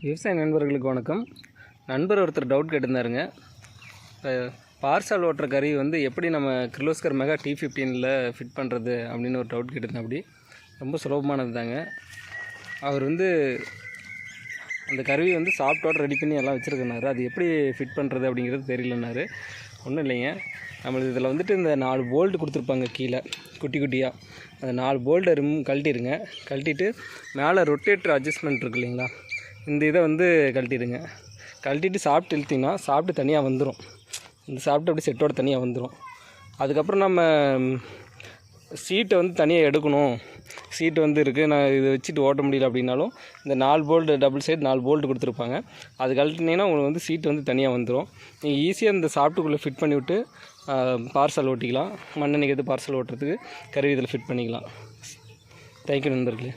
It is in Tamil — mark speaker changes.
Speaker 1: விவசாய நண்பர்களுக்கு வணக்கம். நண்பர் ஒருத்தர் டவுட் கேட்டிருந்தாருங்க. பார்சல் ஓட்டுற கருவி வந்து எப்படி நம்ம கிர்லோஸ்கர் மெகா T15ல் ஃபிட் பண்ணுறது அப்படின்னு ஒரு டவுட் கேட்டிருந்தேன். அப்படி ரொம்ப சுலபமானது தாங்க. அவர் வந்து அந்த கருவி வந்து சாஃப்ட்வேர் ரெடி பண்ணி எல்லாம் வச்சுருக்கனாரு. அது எப்படி ஃபிட் பண்ணுறது அப்படிங்கிறது தெரியலன்னாரு. ஒன்றும் இல்லைங்க, நம்மளுக்கு இதில் வந்துட்டு இந்த 4 போல்ட்டு கொடுத்துருப்பாங்க கீழே குட்டி குட்டியாக. அந்த 4 போல்ட்டை கழட்டிடுங்க. கழட்டிட்டு மேலே ரொட்டேட்டர் அட்ஜஸ்ட்மெண்ட் இருக்குது இல்லைங்களா, இந்த இதை வந்து கழட்டிடுங்க. கழட்டிட்டு சாப்பிட்டு இழுத்திங்கன்னா சாப்பிட்டு தனியாக வந்துடும். இந்த சாப்பிட்டு அப்படி செட்டோட தனியாக வந்துடும். அதுக்கப்புறம் நம்ம சீட்டை வந்து தனியாக எடுக்கணும், சீட்டு வந்து இருக்குது, நான் இதை வச்சுட்டு ஓட்ட முடியல அப்படின்னாலும் இந்த 4 போல்ட்டு டபுள் சைடு 4 போல்ட்டு கொடுத்துருப்பாங்க. அது கழட்டினீங்கன்னா உங்களுக்கு வந்து சீட்டு வந்து தனியாக வந்துடும். நீங்கள் ஈஸியாக இந்த சாப்பிட்டுக்குள்ளே ஃபிட் பண்ணிவிட்டு பார்சல் ஓட்டிக்கலாம். மண்ணெண்ணைக்கு பார்சல் ஓட்டுறதுக்கு கருவி இதில் ஃபிட் பண்ணிக்கலாம். தேங்க்யூ நண்பர்களே.